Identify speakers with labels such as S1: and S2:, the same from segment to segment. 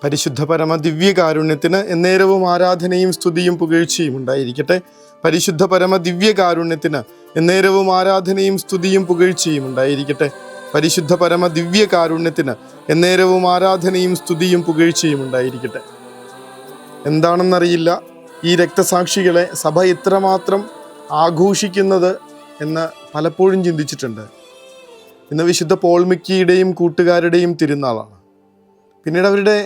S1: പരിശുദ്ധ പരമ ദിവ്യകാരുണ്യത്തിന് എന്നേരവും ആരാധനയും സ്തുതിയും പുകഴ്ചയും ഉണ്ടായിരിക്കട്ടെ. പരിശുദ്ധ പരമ ദിവ്യകാരുണ്യത്തിന് എന്നേരവും ആരാധനയും സ്തുതിയും പുകഴ്ചയും ഉണ്ടായിരിക്കട്ടെ. പരിശുദ്ധ പരമ ദിവ്യകാരുണ്യത്തിന് എന്നേരവും ആരാധനയും സ്തുതിയും പുകഴ്ചയും ഉണ്ടായിരിക്കട്ടെ. എന്താണെന്നറിയില്ല ഈ രക്തസാക്ഷികളെ സഭ ഇത്രമാത്രം ആഘോഷിക്കുന്നത് എന്ന് പലപ്പോഴും ചിന്തിച്ചിട്ടുണ്ട്. ഇന്ന് വിശുദ്ധ പോൾ മിക്കിയുടെയും കൂട്ടുകാരുടെയും തിരുനാളാണ്. പിന്നീട് അവരുടെ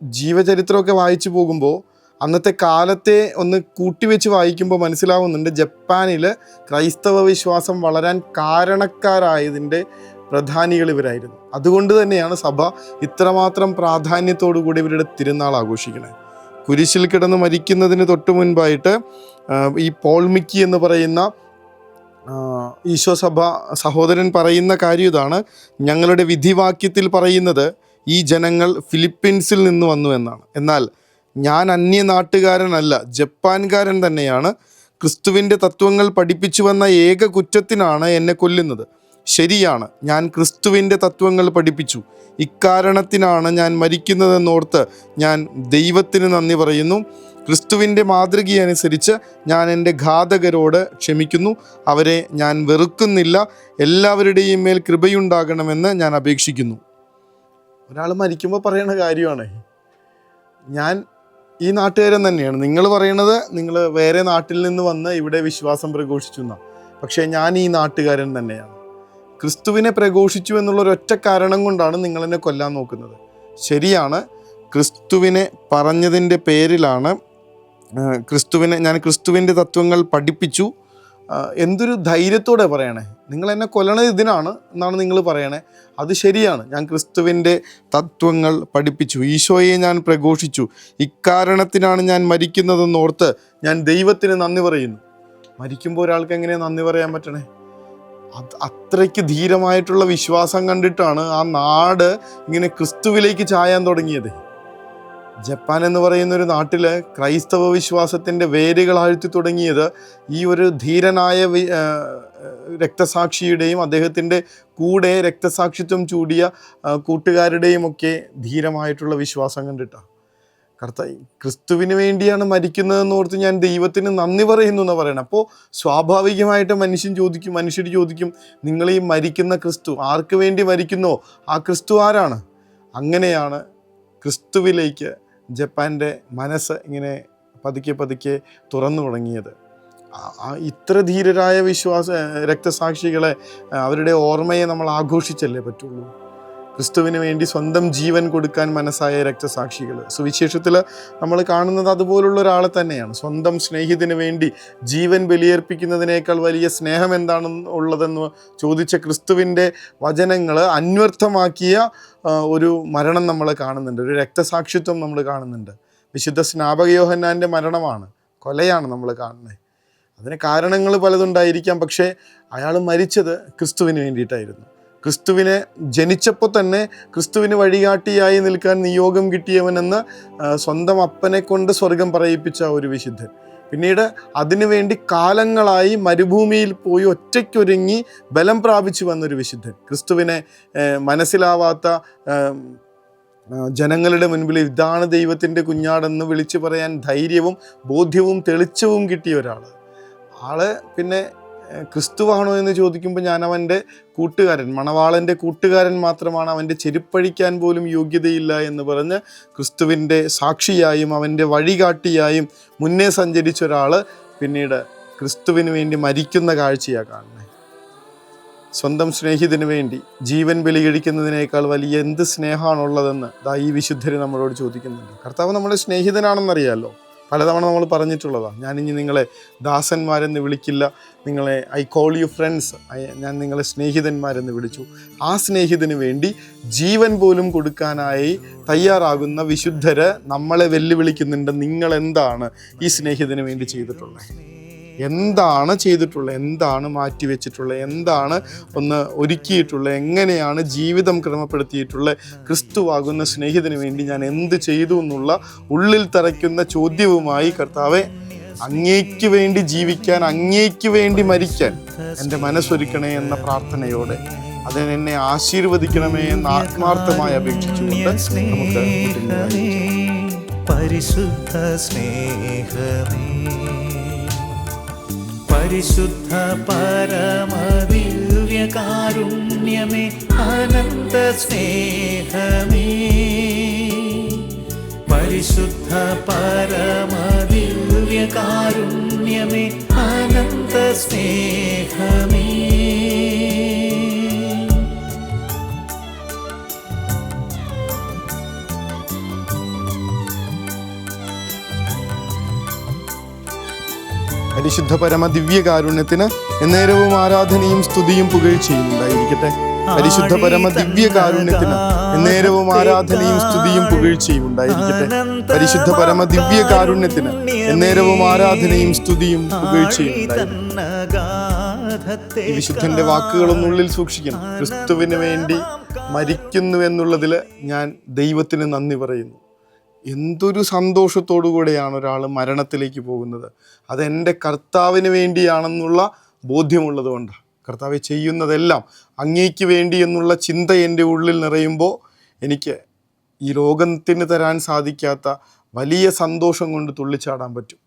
S1: ജീവചരിത്രമൊക്കെ വായിച്ചു പോകുമ്പോൾ അന്നത്തെ കാലത്തെ ഒന്ന് കൂട്ടിവെച്ച് വായിക്കുമ്പോൾ മനസ്സിലാവുന്നുണ്ട്, ജപ്പാനിൽ ക്രൈസ്തവ വിശ്വാസം വളരാൻ കാരണക്കാരായതിൻ്റെ പ്രധാനികൾ ഇവരായിരുന്നു. അതുകൊണ്ട് തന്നെയാണ് സഭ ഇത്രമാത്രം പ്രാധാന്യത്തോടു കൂടി ഇവരുടെ തിരുനാൾ ആഘോഷിക്കുന്നത്. കുരിശിൽ കിടന്ന് മരിക്കുന്നതിന് തൊട്ട് മുൻപായിട്ട് ഈ പോൾ മിക്കി എന്ന് പറയുന്ന ഈശോ സഭ സഹോദരൻ പറയുന്ന കാര്യം ഇതാണ്: ഞങ്ങളുടെ വിധിവാക്യത്തിൽ പറയുന്നത് ഈ ജനങ്ങൾ ഫിലിപ്പീൻസിൽ നിന്ന് വന്നു എന്നാണ്. എന്നാൽ ഞാൻ അന്യനാട്ടുകാരനല്ല, ജപ്പാൻകാരൻ തന്നെയാണ്. ക്രിസ്തുവിൻ്റെ തത്വങ്ങൾ പഠിപ്പിച്ചു വന്ന ഏക കുറ്റത്തിനാണ് എന്നെ കൊല്ലുന്നത്. ശരിയാണ്, ഞാൻ ക്രിസ്തുവിൻ്റെ തത്വങ്ങൾ പഠിപ്പിച്ചു. ഇക്കാരണത്തിനാണ് ഞാൻ മരിക്കുന്നതെന്നോർത്ത് ഞാൻ ദൈവത്തിന് നന്ദി പറയുന്നു. ക്രിസ്തുവിൻ്റെ മാതൃകയനുസരിച്ച് ഞാൻ എൻ്റെ ഘാതകരോട് ക്ഷമിക്കുന്നു. അവരെ ഞാൻ വെറുക്കുന്നില്ല. എല്ലാവരുടെയും മേൽ കൃപയുണ്ടാകണമെന്ന് ഞാൻ അപേക്ഷിക്കുന്നു. ഒരാൾ മരിക്കുമ്പോൾ പറയുന്ന കാര്യമാണ്, ഞാൻ ഈ നാട്ടുകാരൻ തന്നെയാണ്. നിങ്ങൾ പറയണത് നിങ്ങൾ വേറെ നാട്ടിൽ നിന്ന് വന്ന് ഇവിടെ വിശ്വാസം പ്രഘോഷിച്ചു എന്നാണ്. പക്ഷേ ഞാൻ ഈ നാട്ടുകാരൻ തന്നെയാണ്. ക്രിസ്തുവിനെ പ്രഘോഷിച്ചു എന്നുള്ളൊരൊറ്റ കാരണം കൊണ്ടാണ് നിങ്ങളെന്നെ കൊല്ലാൻ നോക്കുന്നത്. ശരിയാണ്, ക്രിസ്തുവിനെ പറഞ്ഞതിൻ്റെ പേരിലാണ് ഞാൻ ക്രിസ്തുവിൻ്റെ തത്വങ്ങൾ പഠിപ്പിച്ചു. എന്തൊരു ധൈര്യത്തോടെ പറയണേ, നിങ്ങൾ എന്നെ കൊല്ലണത് ഇതിനാണ് എന്നാണ് നിങ്ങൾ പറയണേ. അത് ശരിയാണ്, ഞാൻ ക്രിസ്തുവിൻ്റെ തത്വങ്ങൾ പഠിപ്പിച്ചു. ഈശോയെ ഞാൻ പ്രഘോഷിച്ചു. ഇക്കാരണത്തിനാണ് ഞാൻ മരിക്കുന്നതെന്നോർത്ത് ഞാൻ ദൈവത്തിന് നന്ദി പറയുന്നു. മരിക്കുമ്പോൾ ഒരാൾക്ക് എങ്ങനെയാണ് നന്ദി പറയാൻ പറ്റണേ? അത്രയ്ക്ക് ധീരമായിട്ടുള്ള വിശ്വാസം കണ്ടിട്ടാണ് ആ നാട് ഇങ്ങനെ ക്രിസ്തുവിലേക്ക് ചായാൻ തുടങ്ങിയത്. ജപ്പാൻ എന്ന് പറയുന്ന ഒരു നാട്ടിൽ ക്രൈസ്തവ വിശ്വാസത്തിൻ്റെ വേരുകൾ ആഴ്ത്തി തുടങ്ങിയത് ഈ ഒരു ധീരനായ രക്തസാക്ഷിയുടെയും അദ്ദേഹത്തിൻ്റെ കൂടെ രക്തസാക്ഷിത്വം ചൂടിയ കൂട്ടുകാരുടെയും ഒക്കെ ധീരമായിട്ടുള്ള വിശ്വാസം കണ്ടിട്ടാണ്. ക്രിസ്തുവിന് വേണ്ടിയാണ് മരിക്കുന്നതെന്ന് ഓർത്ത് ഞാൻ ദൈവത്തിന് നന്ദി പറയുന്നു എന്ന് പറയണം. അപ്പോൾ സ്വാഭാവികമായിട്ട് മനുഷ്യർ ചോദിക്കും, നിങ്ങൾ ഈ മരിക്കുന്ന ക്രിസ്തു ആർക്ക് വേണ്ടി മരിക്കുന്നോ ആ ക്രിസ്തു ആരാണ്? അങ്ങനെയാണ് ക്രിസ്തുവിലേക്ക് ജപ്പാൻ്റെ മനസ്സ് ഇങ്ങനെ പതുക്കെ പതുക്കെ തുറന്നു തുടങ്ങിയത്. ഇത്ര ധീരരായ രക്തസാക്ഷികളെ അവരുടെ ഓർമ്മയെ നമ്മൾ ആഘോഷിച്ചല്ലേ പറ്റുള്ളൂ. ക്രിസ്തുവിന് വേണ്ടി സ്വന്തം ജീവൻ കൊടുക്കാൻ മനസ്സായ രക്തസാക്ഷികൾ. സുവിശേഷത്തിൽ നമ്മൾ കാണുന്നത് അതുപോലുള്ള ഒരാളെ തന്നെയാണ്. സ്വന്തം സ്നേഹിതന് വേണ്ടി ജീവൻ ബലിയർപ്പിക്കുന്നതിനേക്കാൾ വലിയ സ്നേഹം എന്താണ് ഉള്ളതെന്ന് ചോദിച്ച ക്രിസ്തുവിൻ്റെ വചനങ്ങൾ അന്വർത്ഥമാക്കിയ ഒരു മരണം നമ്മൾ കാണുന്നുണ്ട്, ഒരു രക്തസാക്ഷിത്വം നമ്മൾ കാണുന്നുണ്ട്. വിശുദ്ധ സ്നാപക യോഹന്നാൻ്റെ മരണമാണ്, കൊലയാണ് നമ്മൾ കാണുന്നത്. അതിന് കാരണങ്ങൾ പലതുണ്ടായിരിക്കാം, പക്ഷേ അയാൾ മരിച്ചത് ക്രിസ്തുവിന് വേണ്ടിയിട്ടായിരുന്നു. ക്രിസ്തുവിനെ ജനിച്ചപ്പോൾ തന്നെ ക്രിസ്തുവിന് വഴികാട്ടിയായി നിൽക്കാൻ നിയോഗം കിട്ടിയവനെന്ന് സ്വന്തം അപ്പനെ കൊണ്ട് സ്വർഗം പറയിപ്പിച്ച ഒരു വിശുദ്ധൻ. പിന്നീട് അതിനുവേണ്ടി കാലങ്ങളായി മരുഭൂമിയിൽ പോയി ഒറ്റയ്ക്കൊരുങ്ങി ബലം പ്രാപിച്ചു വന്നൊരു വിശുദ്ധൻ. ക്രിസ്തുവിനെ മനസ്സിലാവാത്ത ജനങ്ങളുടെ മുൻപിൽ ഇതാണ് ദൈവത്തിൻ്റെ കുഞ്ഞാടെന്ന് വിളിച്ചു പറയാൻ ധൈര്യവും ബോധ്യവും തെളിച്ചവും കിട്ടിയ ഒരാൾ. പിന്നെ ക്രിസ്തുവാണോ എന്ന് ചോദിക്കുമ്പോൾ ഞാൻ അവൻ്റെ കൂട്ടുകാരൻ, മണവാളൻ്റെ കൂട്ടുകാരൻ മാത്രമാണ്, അവൻ്റെ ചെരുപ്പഴിക്കാൻ പോലും യോഗ്യതയില്ല എന്ന് പറഞ്ഞ് ക്രിസ്തുവിൻ്റെ സാക്ഷിയായും അവൻ്റെ വഴികാട്ടിയായും മുന്നേ സഞ്ചരിച്ച ഒരാൾ പിന്നീട് ക്രിസ്തുവിന് വേണ്ടി മരിക്കുന്ന കാഴ്ചയാണ് കാണുന്നത്. സ്വന്തം സ്നേഹിതന് വേണ്ടി ജീവൻ ബലി കഴിക്കുന്നതിനേക്കാൾ വലിയ എന്ത് സ്നേഹമാണുള്ളതെന്ന് ഈ വിശുദ്ധർ നമ്മളോട് ചോദിക്കുന്നുണ്ട്. കർത്താവ് നമ്മുടെ സ്നേഹിതനാണെന്നറിയാമല്ലോ. പലതവണ നമ്മൾ പറഞ്ഞിട്ടുള്ളതാണ്, ഞാനിനി നിങ്ങളെ ദാസന്മാരെന്ന് വിളിക്കില്ല, നിങ്ങളെ ഐ കോൾ യു ഫ്രണ്ട്സ്, ഞാൻ നിങ്ങളെ സ്നേഹിതന്മാരെന്ന് വിളിച്ചു. ആ സ്നേഹിതന് വേണ്ടി ജീവൻ പോലും കൊടുക്കാനായി തയ്യാറാകുന്ന വിശുദ്ധര് നമ്മളെ വെല്ലുവിളിക്കുന്നുണ്ട്. നിങ്ങൾ എന്താണ് ഈ സ്നേഹിതന് വേണ്ടി ചെയ്തിട്ടുള്ളത്? എന്താണ് ചെയ്തിട്ടുള്ളത്? എന്താണ് മാറ്റിവെച്ചിട്ടുള്ളത്? എന്താണ് ഒന്ന് ഒരുക്കിയിട്ടുള്ളത്? എങ്ങനെയാണ് ജീവിതം ക്രമപ്പെടുത്തിയിട്ടുള്ളത്? ക്രിസ്തുവാകുന്ന സ്നേഹിതന് വേണ്ടി ഞാൻ എന്ത് ചെയ്തു എന്നുള്ള ഉള്ളിൽ തറയ്ക്കുന്ന ചോദ്യവുമായി കർത്താവെ, അങ്ങേക്ക് വേണ്ടി ജീവിക്കാൻ, അങ്ങേക്ക് വേണ്ടി മരിക്കാൻ എൻ്റെ മനസ്സൊരുക്കണേ എന്ന പ്രാർത്ഥനയോടെ അതിനെന്നെ ആശീർവദിക്കണമേ എന്ന് ആത്മാർത്ഥമായി അപേക്ഷിച്ചുകൊണ്ട് നമുക്ക്
S2: പരിശുദ്ധ സ്നേഹമേ, പരിശുദ്ധ പരമദിവ്യകാരുണ്യമേ, അനന്ത സ്നേഹമേ, പരിശുദ്ധ പരമദിവ്യകാരുണ്യമേ, അനന്ത സ്നേഹമേ.
S1: പരിശുദ്ധ പരമ ദിവ്യകാരുണ്യത്തിന് എന്നേരവും ആരാധനയും സ്തുതിയും പുകഴ്ചയും ഉണ്ടായിരിക്കട്ടെ. പരിശുദ്ധ പരമ ദിവ്യകാരുണ്യത്തിന് എന്നേരവും ആരാധനയും സ്തുതിയും പുകഴ്ചയും ഉണ്ടായിരിക്കട്ടെ. പരിശുദ്ധ പരമ ദിവ്യകാരുണ്യത്തിന് എന്നേരവും ആരാധനയും സ്തുതിയും പുകഴ്ചയും ഉണ്ടായിരിക്കട്ടെ. ഈ വിശുദ്ധന്റെ വാക്കുകളൊന്നുള്ളിൽ സൂക്ഷിക്കണം. ക്രിസ്തുവിന് വേണ്ടി മരിക്കുന്നു എന്നുള്ളതിൽ ഞാൻ ദൈവത്തിന് നന്ദി പറയുന്നു. എന്തൊരു സന്തോഷത്തോടു കൂടെയാണ് ഒരാൾ മരണത്തിലേക്ക് പോകുന്നത്. അതെൻ്റെ കർത്താവിന് വേണ്ടിയാണെന്നുള്ള ബോധ്യമുള്ളത് കൊണ്ടാണ്. കർത്താവ് ചെയ്യുന്നതെല്ലാം അങ്ങേക്ക് വേണ്ടി എന്നുള്ള ചിന്ത എൻ്റെ ഉള്ളിൽ നിറയുമ്പോൾ എനിക്ക് ഈ ലോകത്തിന് തരാൻ സാധിക്കാത്ത വലിയ സന്തോഷം കൊണ്ട് തുള്ളിച്ചാടാൻ പറ്റും.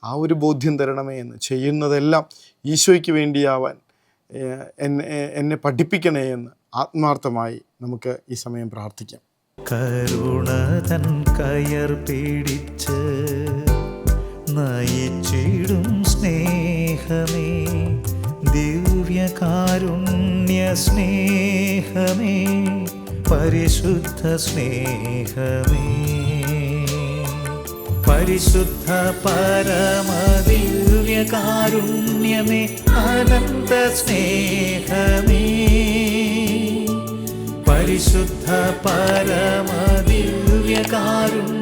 S1: ആ ഒരു ബോധ്യം തരണമേ എന്ന്. ചെയ്യുന്നതെല്ലാം ഈശോയ്ക്ക് വേണ്ടിയാവാൻ എന്നെ പഠിപ്പിക്കണേ എന്ന് ആത്മാർത്ഥമായി നമുക്ക് ഈ സമയം പ്രാർത്ഥിക്കാം.
S2: കരുണതൻ കയർ പിടിച്ച് നയിച്ചിടും സ്നേഹമേ, ദിവ്യകാരുണ്യ സ്നേഹമേ, പരിശുദ്ധ സ്നേഹമേ, പരിശുദ്ധ പരമദിവ്യകാരുണ്യമേ, അനന്ത സ്നേഹമേ, പരിശുദ്ധ പരമദിവ്യകാരുണ്യമേ,